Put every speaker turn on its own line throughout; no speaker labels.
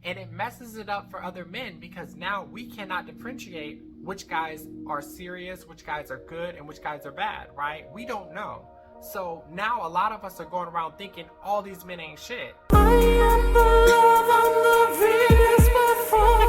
And it messes it up for other men because now we cannot differentiate which guys are serious, which guys are good, and which guys are bad, right? We don't know. So now a lot of us are going around thinking all these men ain't shit. I am the love, I'm the Venus, but for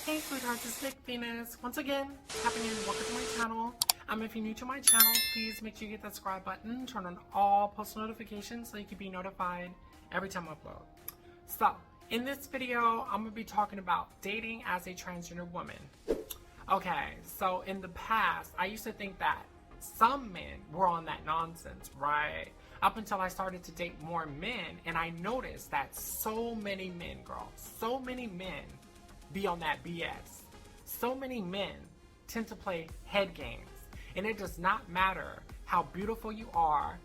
Hey sweethearts, it's Nick Venus. Once again, tapping in, welcome to my channel. If you're new to my channel, please make sure you hit that subscribe button, turn on all post notifications so you can be notified every time I upload. So, in this video, I'm going to be talking about dating as a transgender woman. Okay, so in the past, I used to think that some men were on that nonsense, right? Up until I started to date more men, and I noticed that so many men, girl, so many men be on that BS. So many men tend to play head games, and it does not matter how beautiful you are,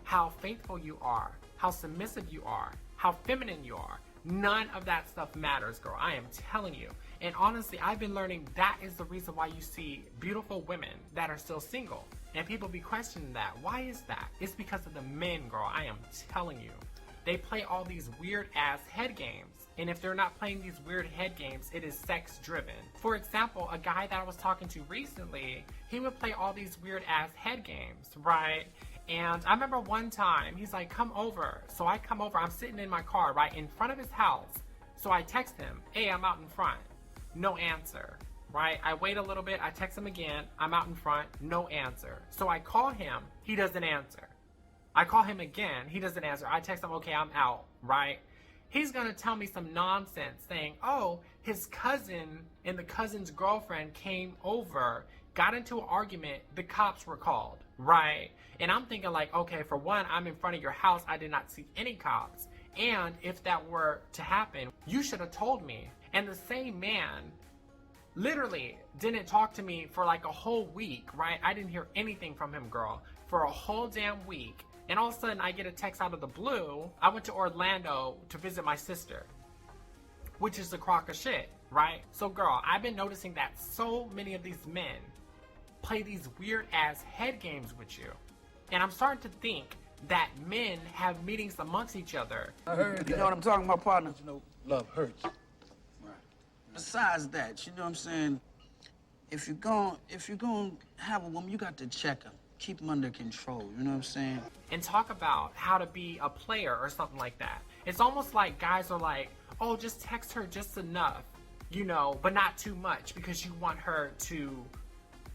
how faithful you are, how submissive you are, how feminine you are. None of that stuff matters, girl. I am telling you. And honestly, I've been learning that is the reason why you see beautiful women that are still single. And people be questioning that. Why is that? It's because of the men, girl. I am telling you. They play all these weird ass head games. And if they're not playing these weird head games, it is sex driven. For example, a guy that I was talking to recently, he would play all these weird ass head games, right? And I remember one time, he's like, come over. So I come over, I'm sitting in my car, right, in front of his house. So I text him, hey, I'm out in front. No answer, right? I wait a little bit, I text him again, I'm out in front, no answer. So I call him, he doesn't answer. I call him again, he doesn't answer. I text him, okay, I'm out, right? He's gonna tell me some nonsense saying, oh, his cousin and the cousin's girlfriend came over, got into an argument, the cops were called, right? And I'm thinking like, okay, for one, I'm in front of your house, I did not see any cops. And if that were to happen, you should have told me. And the same man literally didn't talk to me for like a whole week, right? I didn't hear anything from him, girl, for a whole damn week. And all of a sudden I get a text out of the blue. I went to Orlando to visit my sister, which is a crock of shit, right? So girl, I've been noticing that so many of these men play these weird ass head games with you. And I'm starting to think that men have meetings amongst each other.
I heard that.
You know what I'm talking about, partner?
You know, love hurts. Right.
Besides that, you know what I'm saying? If you're gonna have a woman, you got to check them. Keep them under control, you know what I'm saying?
And talk about how to be a player or something like that. It's almost like guys are like, oh, just text her just enough, you know, but not too much because you want her to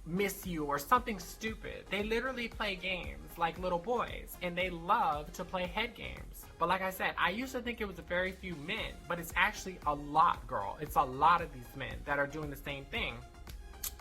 miss you or something stupid. They literally play games like little boys, and they love to play head games. But like I said, I used to think it was a very few men, but it's actually a lot, girl. It's a lot of these men that are doing the same thing.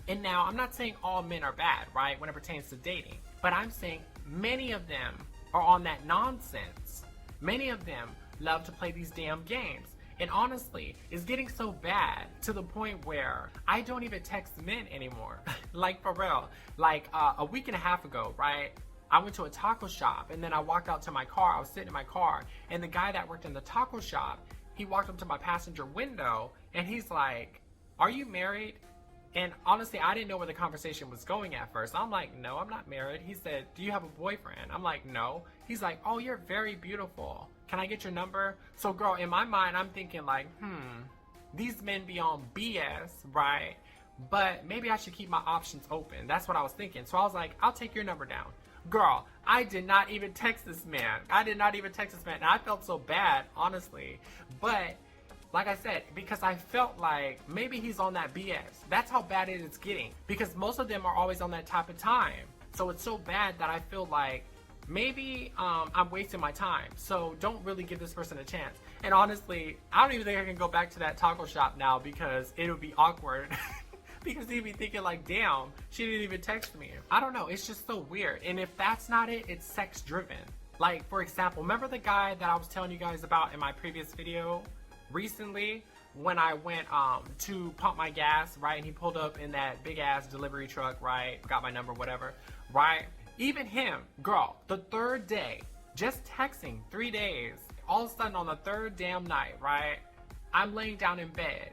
And now, I'm not saying all men are bad, right, when it pertains to dating. But I'm saying many of them are on that nonsense. Many of them love to play these damn games. And honestly, it's getting so bad to the point where I don't even text men anymore. Like, for real. Like, a week and a half ago, right, I went to a taco shop, and then I walked out to my car. I was sitting in my car, and the guy that worked in the taco shop, he walked up to my passenger window, and he's like, are you married? And honestly, I didn't know where the conversation was going at first. I'm like, no, I'm not married. He said, do you have a boyfriend? I'm like, no. He's like, oh, you're very beautiful. Can I get your number? So girl, in my mind, I'm thinking like, these men be on BS, right? But maybe I should keep my options open. That's what I was thinking. So I was like, I'll take your number down. Girl, I did not even text this man. And I felt so bad, honestly. But like I said, because I felt like maybe he's on that BS. That's how bad it is getting. Because most of them are always on that type of time. So it's so bad that I feel like maybe I'm wasting my time. So don't really give this person a chance. And honestly, I don't even think I can go back to that taco shop now because it would be awkward. Because he'd be thinking like, damn, she didn't even text me. I don't know, it's just so weird. And if that's not it, it's sex driven. Like, for example, remember the guy that I was telling you guys about in my previous video? Recently, when I went to pump my gas, right, and he pulled up in that big ass delivery truck, right, got my number, whatever, right, even him, girl, the third day, just texting, 3 days, all of a sudden on the third damn night, right, I'm laying down in bed,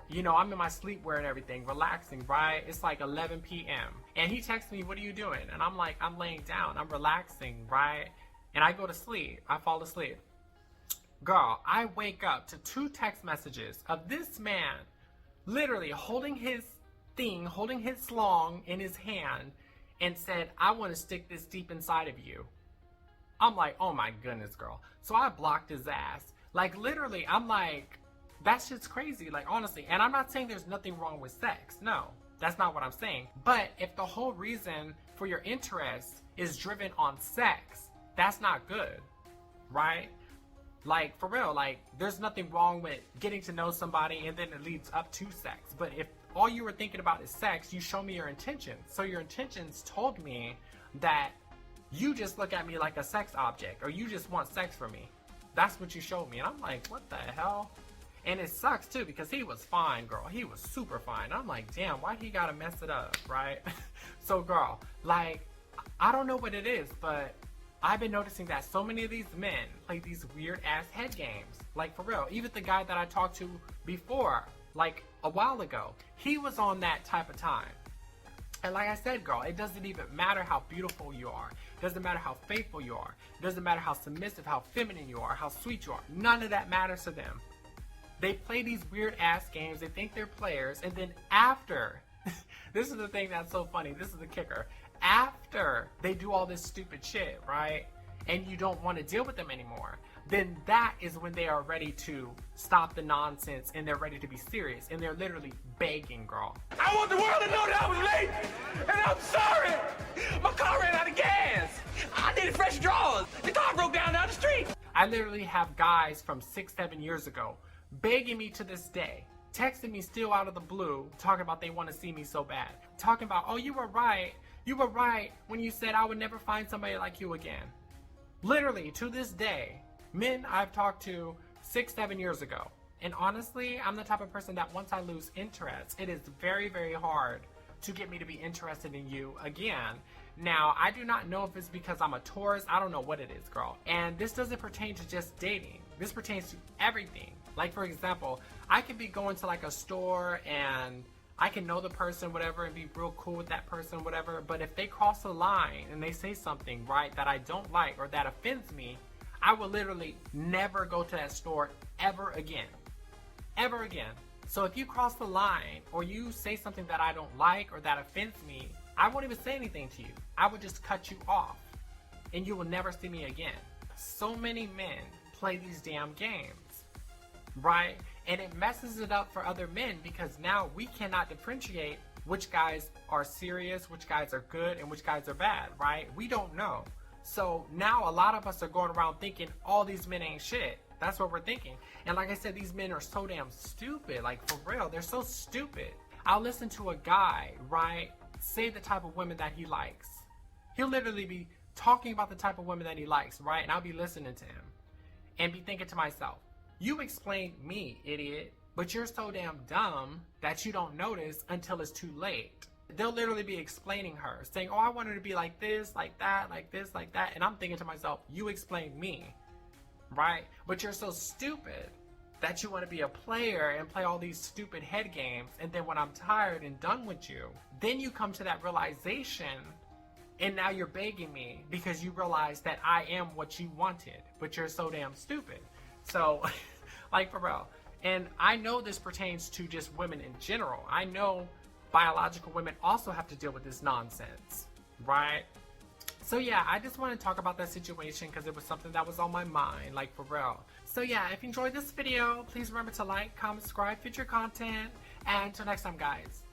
You know, I'm in my sleepwear and everything, relaxing, right? It's like 11 p.m. And he texts me, what are you doing? And I'm like, I'm laying down, I'm relaxing, right? And I go to sleep, I fall asleep. Girl, I wake up to 2 text messages of this man literally holding his thing, holding his slong in his hand and said, I want to stick this deep inside of you. I'm like, oh my goodness, girl. So I blocked his ass. Like, literally, I'm like, that shit's crazy, like, honestly. And I'm not saying there's nothing wrong with sex. No, that's not what I'm saying. But if the whole reason for your interest is driven on sex, that's not good, right? Like, for real, like, there's nothing wrong with getting to know somebody and then it leads up to sex. But if all you were thinking about is sex, you show me your intentions. So your intentions told me that you just look at me like a sex object, or you just want sex from me. That's what you showed me. And I'm like, what the hell? And it sucks too, because he was fine, girl. He was super fine. I'm like, damn, why he gotta mess it up, right? So, girl, like, I don't know what it is, but I've been noticing that so many of these men play these weird ass head games. Like, for real. Even the guy that I talked to before, like a while ago, he was on that type of time. And like I said, girl, it doesn't even matter how beautiful you are. It doesn't matter how faithful you are. It doesn't matter how submissive, how feminine you are, how sweet you are. None of that matters to them. They play these weird ass games. They think they're players. And then after, this is the thing that's so funny. This is the kicker. After they do all this stupid shit, right? And you don't want to deal with them anymore. Then that is when they are ready to stop the nonsense and they're ready to be serious. And they're literally begging, girl.
I want the world to know that I was late, and I'm sorry. My car ran out of gas. I needed fresh drawers. The car broke down the street.
I literally have guys from 6-7 years ago begging me to this day, texting me still out of the blue, talking about they want to see me so bad. Talking about, oh, you were right when you said I would never find somebody like you again. Literally, to this day, men I've talked to 6-7 years ago. And honestly, I'm the type of person that once I lose interest, it is very, very hard to get me to be interested in you again. Now, I do not know if it's because I'm a Taurus. I don't know what it is, girl. And this doesn't pertain to just dating. This pertains to everything. Like, for example, I could be going to like a store and I can know the person, whatever, and be real cool with that person, whatever. But if they cross the line and they say something, right, that I don't like or that offends me, I will literally never go to that store ever again. Ever again. So if you cross the line or you say something that I don't like or that offends me, I won't even say anything to you. I would just cut you off and you will never see me again. So many men play these damn games, right? And it messes it up for other men because now we cannot differentiate which guys are serious, which guys are good, and which guys are bad, right? We don't know. So now a lot of us are going around thinking all these men ain't shit. That's what we're thinking. And like I said, these men are so damn stupid. Like, for real, they're so stupid. I'll listen to a guy, right, say the type of women that he likes. He'll literally be talking about the type of women that he likes, right? And I'll be listening to him and be thinking to myself, you explained me, idiot, but you're so damn dumb that you don't notice until it's too late. They'll literally be explaining her, saying, oh, I want her to be like this, like that, like this, like that. And I'm thinking to myself, you explained me, right? But you're so stupid that you want to be a player and play all these stupid head games. And then when I'm tired and done with you, then you come to that realization and now you're begging me because you realize that I am what you wanted, but you're so damn stupid. So, like, for real. And I know this pertains to just women in general. I know biological women also have to deal with this nonsense, right? So yeah, I just want to talk about that situation because it was something that was on my mind, like, for real. So yeah, if you enjoyed this video, please remember to like, comment, subscribe, future content, and until next time, guys.